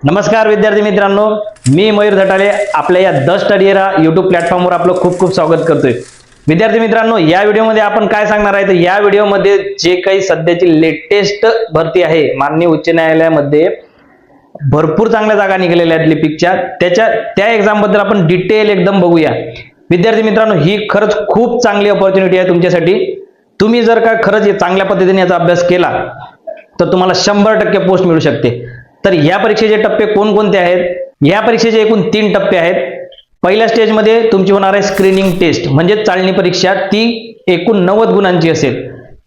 नमस्कार विद्यार्थी मित्रांनो, मी मयूर धटाले आपल्या या द स्टडी या YouTube प्लॅटफॉर्मवर आपलं खूप खूप स्वागत करतोय। विद्यार्थी मित्रांनो, या व्हिडिओमध्ये आपण काय सांगणार आहे तर या व्हिडिओमध्ये जे काही सध्याची लेटेस्ट भरती आहे माननीय उच्च न्यायालयामध्ये भरपूर चांगल्या जागा निघालेल्या आहेत लिपिकच्या, त्या एक्झाम बद्दल आपण डिटेल एकदम बघूया। विद्यार्थी मित्रांनो, ही खरंच खूप चांगली अपॉर्च्युनिटी आहे तुमच्यासाठी। तुम्ही जर का खरंच चांगल्या पद्धतीने याचा अभ्यास केला तर तुम्हाला 100% पोस्ट मिळू शकते। तर या परीक्षेचे टप्पे कोणकोणते आहेत? या परीक्षेचे एकूण 3 टप्पे आहेत। पहिल्या स्टेजमध्ये तुमची होणार आहे स्क्रीनिंग टेस्ट, म्हणजे चालणी परीक्षा। ती एकूण 90 गुणांची असेल।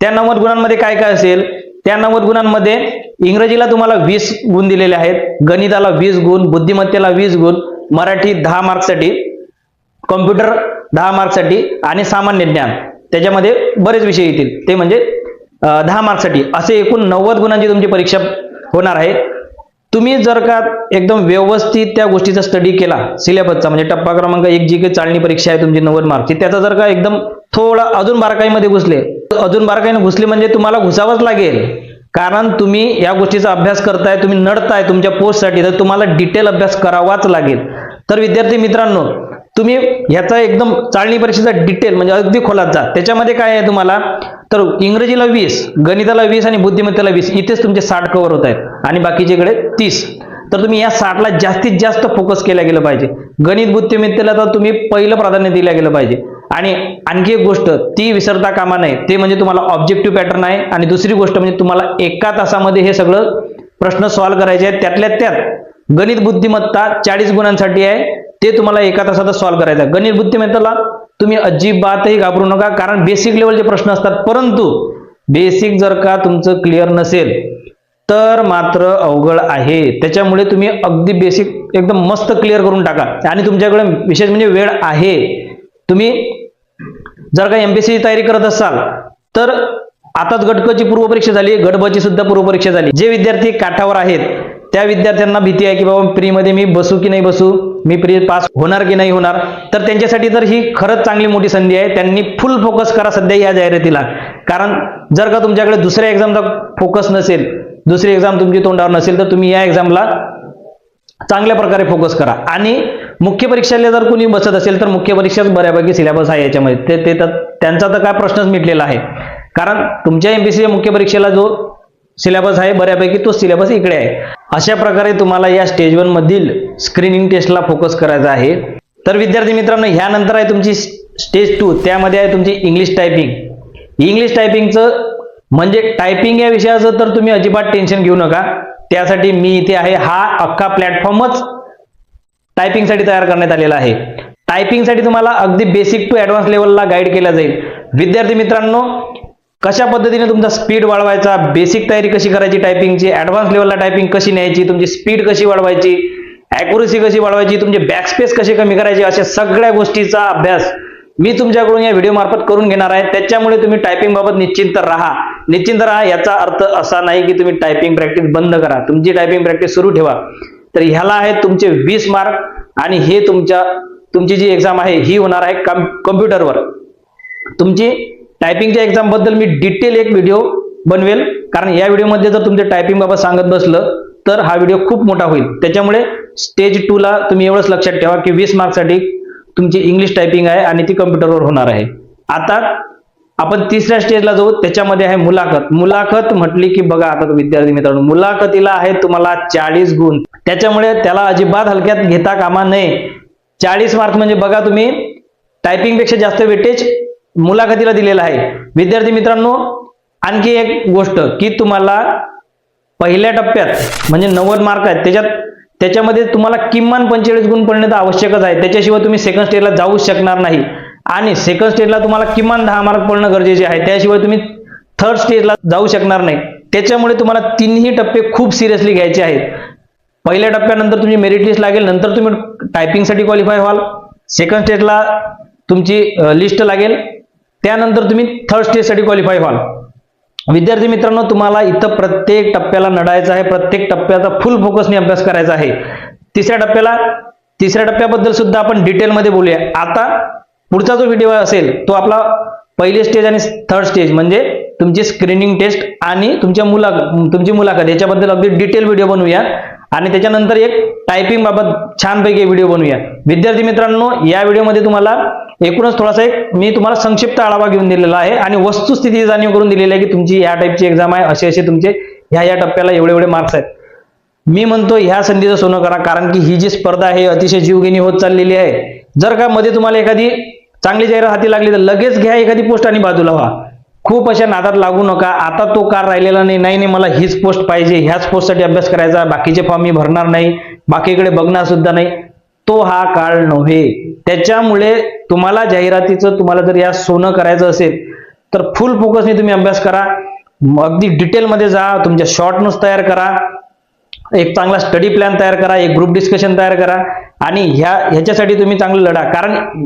त्या 90 गुणांमध्ये काय काय असेल? त्या 90 गुणांमध्ये इंग्रजीला तुम्हाला 20 गुण दिलेले आहेत, गणिताला 20 गुण, बुद्धिमत्तेला 20 गुण, मराठी 10 मार्क्ससाठी, कॉम्प्युटर 10 मार्क्ससाठी आणि सामान्य ज्ञान त्याच्यामध्ये बरेच विषय येतील, ते म्हणजे 10 मार्क्ससाठी। असे एकूण 90 गुणांची तुमची परीक्षा होणार आहे। तुम्ही जर का एकदम व्यवस्थित त्या गोष्टीचा स्टडी केला, सिलेबसचा म्हणजे टप्पा क्रमांक 1 जी काही चालणी परीक्षा आहे तुमची 90 मार्कची, त्याचा जर का एकदम थोडा अजून बारकाईमध्ये बारकाईने घुसले म्हणजे तुम्हाला घुसावंच लागेल, कारण तुम्ही या गोष्टीचा अभ्यास करताय, तुम्ही नडताय तुमच्या पोस्टसाठी, तर तुम्हाला डिटेल अभ्यास करावाच लागेल। तर विद्यार्थी मित्रांनो, तुम्ही ह्याचा एकदम चालणी परीक्षेचा डिटेल म्हणजे अगदी खोलात जा। त्याच्यामध्ये काय आहे तुम्हाला, तर इंग्रजीला 20, गणिताला 20 आणि बुद्धिमत्तेला 20, इथेच तुमचे 60 कव्हर होत आहेत आणि बाकीच्याकडे 30। तर तुम्ही या 60ला जास्तीत जास्त फोकस केला गेलं पाहिजे। गणित बुद्धिमत्तेला तर तुम्ही पहिलं प्राधान्य दिलं गेलं पाहिजे। आणि आणखी एक गोष्ट ती विसरता कामा नये, ते म्हणजे तुम्हाला ऑब्जेक्टिव्ह पॅटर्न आहे, आणि दुसरी गोष्ट म्हणजे तुम्हाला 1 तासामध्ये हे सगळं प्रश्न सॉल्व्ह करायचे आहेत। त्यातल्या त्यात गणित बुद्धिमत्ता 40 गुणांसाठी आहे, ते तुम्हाला 1 तासात सॉल्व्ह करायचं आहे। गणित बुद्धिमत्तेला तुम्ही अजिबातही घाबरू नका, कारण बेसिक लेवलचे प्रश्न असतात, परंतु बेसिक जर का तुमचं क्लिअर नसेल तर मात्र अवघड आहे। त्याच्यामुळे तुम्ही अगदी बेसिक एकदम मस्त क्लिअर करून टाका। आणि तुमच्याकडे विशेष म्हणजे वेळ आहे। तुम्ही जर का एमपीएससी तयारी करत असाल तर आताच गटकची पूर्वपरीक्षा झाली, गटबची सुद्धा पूर्वपरीक्षा झाली। जे विद्यार्थी काठावर आहेत त्या विद्यार्थ्यांना भीती आहे की बाबा प्री मध्ये मी बसू की नाही बसू, मी प्री पास होणार की नाही होणार, तर त्यांच्यासाठी तर ही खरंच चांगली मोठी संधी आहे। त्यांनी फुल फोकस करा सध्या या जाहिरातीला, कारण जर का तुमच्याकडे दुसऱ्या एक्झामचा फोकस नसेल, दुसरी एक्झाम तुमची तोंडावर नसेल, तर तुम्ही या एक्झामला चांगल्या प्रकारे फोकस करा। आणि मुख्य परीक्षेला जर कोणी बसत असेल तर मुख्य परीक्षाच बऱ्यापैकी सिलेबस आहे याच्यामध्ये, त्यांचा तर काय प्रश्नच मिटलेला आहे, कारण तुमच्या एमपीएससी मुख्य परीक्षेला जो सिलेबस आहे बऱ्यापैकी तो सिलेबस इकडे आहे। अशा प्रकारे तुम्हाला या स्टेज 1 मधील स्क्रीनिंग टेस्टला फोकस करायचा आहे। तर विद्यार्थी मित्रांनो, ह्यानंतर आहे तुमची स्टेज 2, त्यामध्ये आहे तुमची इंग्लिश टायपिंग। इंग्लिश टायपिंगचं म्हणजे टायपिंग या विषयाचं तर तुम्ही अजिबात टेन्शन घेऊ नका, त्यासाठी मी इथे आहे। हा अख्खा प्लॅटफॉर्मच टायपिंगसाठी तयार करण्यात आलेला आहे। टायपिंगसाठी तुम्हाला अगदी बेसिक टू ऍडव्हान्स लेवलला गाईड केला जाईल। विद्यार्थी मित्रांनो, कशा पद्धतीने तुमचा स्पीड वाढवायचा, बेसिक तयारी कशी करायची टायपिंगची, ऍडव्हान्स लेवलला टायपिंग कशी न्यायची, तुमची स्पीड कशी वाढवायची, ॲक्युरसी कशी वाढवायची, तुमचे बॅकस्पेस कसे कमी करायचे, अशा सगळ्या गोष्टीचा अभ्यास मी तुमच्याकडून या व्हिडिओ मार्फत करून घेणार आहे। त्याच्यामुळे तुम्ही टायपिंग बाबत निश्चिंत राहा। याचा अर्थ असा नाही की तुम्ही टायपिंग प्रॅक्टिस बंद करा, तुमची टायपिंग प्रॅक्टिस सुरू ठेवा। तर ह्याला आहे तुमचे 20 मार्क, आणि हे तुमची जी एक्झाम आहे ही होणार आहे कम्प्युटरवर। तुमची टायपिंगच्या एक्झाम बद्दल मी डिटेल एक व्हिडिओ बनवेल, कारण या व्हिडिओमध्ये जर तुमच्या टायपिंग बाबत सांगत बसलं तर हा व्हिडिओ खूप मोठा होईल। त्याच्यामुळे स्टेज 2 ला तुम्ही एवढंच लक्षात ठेवा की 20 मार्क्ससाठी तुमची इंग्लिश टायपिंग आहे आणि ती कम्प्युटरवर होणार आहे। आता आपण तिसऱ्या स्टेजला जाऊ, त्याच्यामध्ये आहे मुलाखत। मुलाखत म्हटली की बघा, आता विद्यार्थी मित्रांनो, मुलाखतीला आहे तुम्हाला 40 गुण, त्याच्यामुळे त्याला अजिबात हलक्यात घेता कामा नये। 40 मार्क म्हणजे बघा, तुम्ही टायपिंग पेक्षा जास्त वेटेज मुलाखतीला दिलेला आहे। विद्यार्थी मित्रांनो, आणखी एक गोष्ट की तुम्हाला पहिल्या टप्प्यात म्हणजे 90 मार्क आहेत, त्याच्यामध्ये तुम्हाला किमान 45 गुण पडणे तर आवश्यकच आहे, त्याच्याशिवाय तुम्ही सेकंड स्टेजला जाऊ शकणार नाही। आणि सेकंड स्टेजला तुम्हाला किमान 10 मार्क पडणं गरजेचे आहे, त्याशिवाय तुम्ही थर्ड स्टेजला जाऊ शकणार नाही। त्याच्यामुळे तुम्हाला 3ही टप्पे खूप सिरियसली घ्यायचे आहेत। पहिल्या टप्प्यानंतर तुमची मेरिट लिस्ट लागेल, नंतर तुम्ही टायपिंगसाठी क्वालिफाय व्हाल, सेकंड स्टेजला तुमची लिस्ट लागेल, त्यानंतर तुम्ही थर्ड स्टेजसाठी क्वालिफाय व्हाल। विद्यार्थी मित्रांनो, तुम्हाला इथं प्रत्येक टप्प्याला नडायचं आहे, प्रत्येक टप्प्याचा फुल फोकसने अभ्यास करायचा आहे। तिसऱ्या टप्प्याबद्दल सुद्धा आपण डिटेलमध्ये बोलूया। आता पुढचा जो व्हिडिओ असेल तो आपला पहिली स्टेज आणि थर्ड स्टेज म्हणजे तुमची स्क्रीनिंग टेस्ट आणि तुमची मुलाखत याच्याबद्दल अगदी डिटेल व्हिडिओ बनवूया। आणि त्याच्यानंतर एक टायपिंग बाबत छानपैकी व्हिडिओ बनवूया. विद्यार्थी मित्रांनो, या व्हिडिओमध्ये तुम्हाला एकूणच थोडासा एक मी तुम्हाला संक्षिप्त आढावा घेऊन दिलेला आहे आणि वस्तुस्थिती जाणीव करून दिलेली आहे की तुमची या टाईपची एक्झाम आहे, असे तुमचे ह्या टप्प्याला एवढे मार्क्स आहेत. मी म्हणतो ह्या संधीचं सोनं करा, कारण की ही जी स्पर्धा आहे अतिशय जीवघेणी होत चाललेली आहे. जर का मध्ये तुम्हाला एखादी चांगली जाहिरात हाती लागली तर लगेच घ्या एखादी पोस्ट आणि बाजूला व्हा. खूप अशा नादात लागू नका. आता तो कार राहिलेला नाही, मला हीच पोस्ट पाहिजे, ह्याच पोस्टसाठी अभ्यास करायचा, बाकीचे फॉर्म मी भरणार नाही, बाकीकडे बघणार सुद्धा नाही, तो हा काळ नव्हे. त्याच्यामुळे तुम्हाला जाहिरातीचं तुम्हाला जर या सोनं करायचं असेल तर फुल फोकसने तुम्ही अभ्यास करा. अगदी डिटेलमध्ये जा, तुमच्या शॉर्ट नोट्स तयार करा, एक चांगला स्टडी प्लॅन तयार करा, एक ग्रुप डिस्कशन तयार करा आणि ह्याच्यासाठी तुम्ही चांगलं लढा. कारण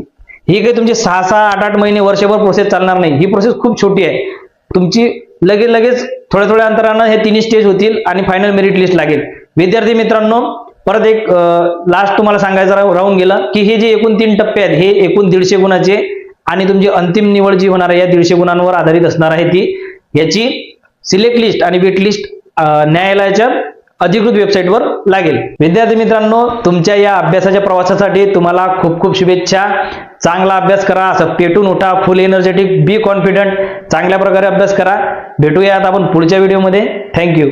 ही काही तुमची 6-6, 8-8 महिने, वर्षभर प्रोसेस चालणार नाही. ही प्रोसेस खूप छोटी आहे. तुमची लगेच थोड्या अंतरानं हे तिन्ही स्टेज होतील आणि फायनल मेरिट लिस्ट लागेल. विद्यार्थी मित्रांनो, परत एक लास्ट तुम्हाला सांगायचं राहून गेलं की हे जे एकूण 3 टप्पे आहेत हे एकूण 150 गुणाचे आणि तुमची अंतिम निवड जी होणार आहे या 150 गुणांवर आधारित असणार आहे. ती याची सिलेक्ट लिस्ट आणि वेट लिस्ट न्यायालयाच्या अधिकृत वेबसाईटवर लागेल. विद्यार्थी मित्रांनो, तुमच्या या अभ्यासाच्या प्रवासासाठी तुम्हाला खूप खूप शुभेच्छा. चांगला अभ्यास करा, असं पेटून उठा, फुल एनर्जेटिक, बी कॉन्फिडंट, चांगल्या प्रकारे अभ्यास करा. भेटूयात आपण पुढच्या व्हिडिओमध्ये. थँक्यू.